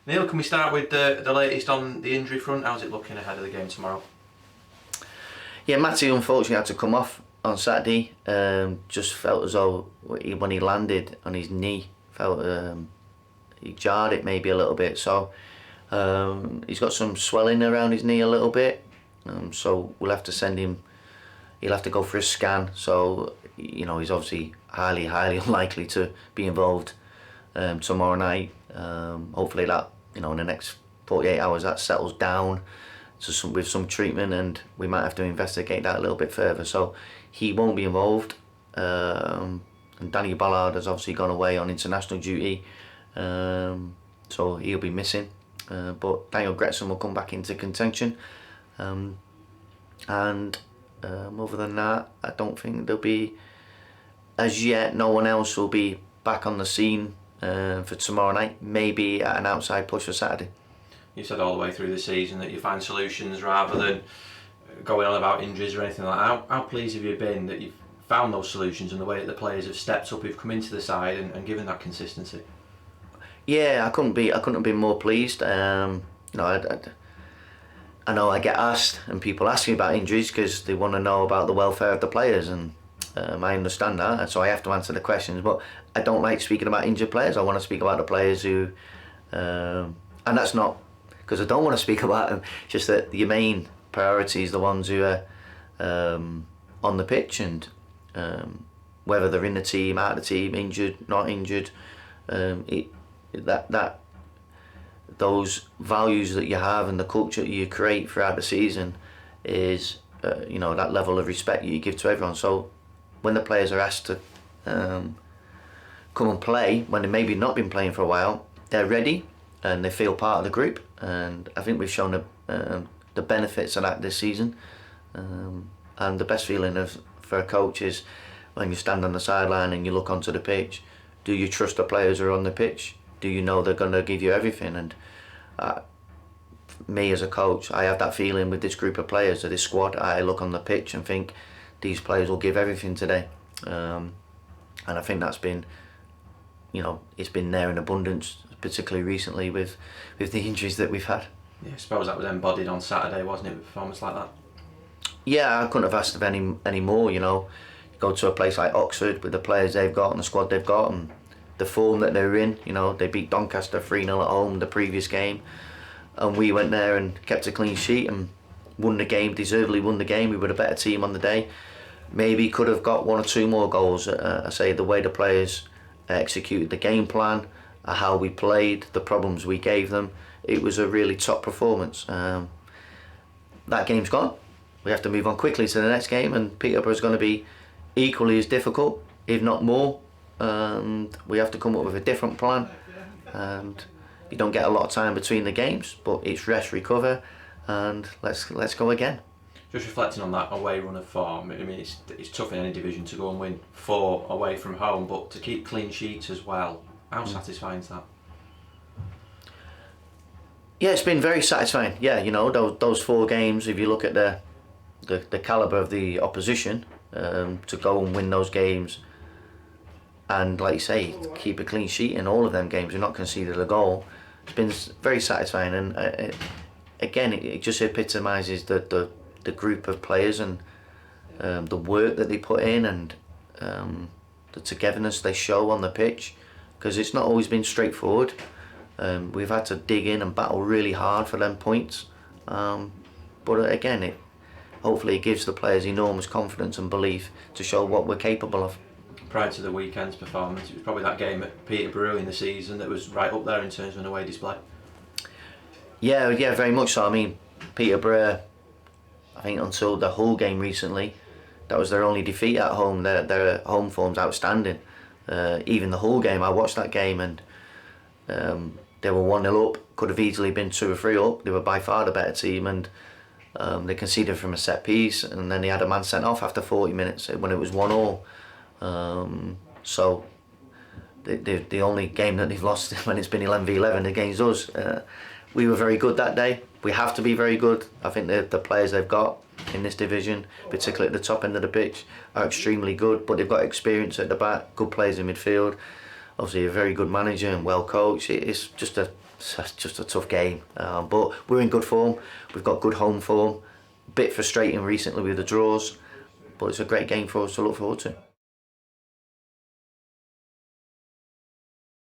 Neil, can we start with the latest on the injury front? How's it looking ahead of the game tomorrow? Yeah, Matty unfortunately had to come off on Saturday. Just felt as though when he landed on his knee, felt he jarred it maybe a little bit. So he's got some swelling around his knee a little bit. So we'll have to send him. He'll have to go for a scan. So he's obviously highly unlikely to be involved tomorrow night. Hopefully that in the next 48 hours that settles down with some treatment, and we might have to investigate that a little bit further. So he won't be involved. And Danny Ballard has obviously gone away on international duty, so he'll be missing. But Daniel Gretson will come back into contention. And other than that, I don't think there'll be, as yet, no one else will be back on the scene for tomorrow night. Maybe at an outside push for Saturday. You said all the way through the season that you find solutions rather than going on about injuries or anything like that. How pleased have you been that you've found those solutions and the way that the players have stepped up, who've come into the side and given that consistency? Yeah, I couldn't have been more pleased. I know I get asked, and people ask me about injuries because they want to know about the welfare of the players, and I understand that, and so I have to answer the questions. But I don't like speaking about injured players. I want to speak about the players who, and that's not because I don't want to speak about them. Just that your main priority is the ones who are on the pitch, and whether they're in the team, out of the team, injured, not injured. Those values that you have and the culture that you create throughout the season is that level of respect you give to everyone. So when the players are asked to come and play when they've maybe not been playing for a while, they're ready and they feel part of the group, and I think we've shown the benefits of that this season. And the best feeling for a coach is when you stand on the sideline and you look onto the pitch. Do you trust the players who are on the pitch? Do you know they're going to give you everything? And me as a coach, I have that feeling with this group of players, or this squad. I look on the pitch and think these players will give everything today. And I think that's been, it's been there in abundance, particularly recently with the injuries that we've had. Yeah, I suppose that was embodied on Saturday, wasn't it, with a performance like that? Yeah, I couldn't have asked of any more. You go to a place like Oxford with the players they've got and the squad they've got, and the form that they're in. They beat Doncaster 3-0 at home the previous game, and we went there and kept a clean sheet and won the game, deservedly won the game. We were the better team on the day. Maybe could have got one or two more goals. I say the way the players executed the game plan, how we played, the problems we gave them, it was a really top performance. That game's gone. We have to move on quickly to the next game, and Peterborough's going to be equally as difficult, if not more. And we have to come up with a different plan, and you don't get a lot of time between the games, but it's rest, recover, and let's go again. Just reflecting on that away run of form, I mean it's tough in any division to go and win 4 away from home, but to keep clean sheets as well, how satisfying is that? Yeah, it's been very satisfying. Yeah, those 4 games, if you look at the calibre of the opposition, to go and win those games, and like you say, keep a clean sheet in all of them games, you're not conceded a goal. It's been very satisfying, and again, it just epitomises the group of players and the work that they put in, and the togetherness they show on the pitch, because it's not always been straightforward. We've had to dig in and battle really hard for them points, but again, hopefully it gives the players enormous confidence and belief to show what we're capable of. Prior to the weekend's performance, it was probably that game at Peterborough in the season that was right up there in terms of an away display. Yeah, very much so. I mean, Peterborough, I think until the Hull game recently, that was their only defeat at home. Their home form's outstanding. Even the Hull game, I watched that game, and they were 1-0 up, could have easily been 2 or 3 up. They were by far the better team, and they conceded from a set piece, and then they had a man sent off after 40 minutes when it was 1-1. So the only game that they've lost when it's been 11v11 against us. We were very good that day. We have to be very good. I think the players they've got in this division, particularly at the top end of the pitch, are extremely good, but they've got experience at the back, good players in midfield, obviously a very good manager and well coached. It's just a it's just a tough game. But we're in good form. We've got good home form. Bit frustrating recently with the draws, but it's a great game for us to look forward to.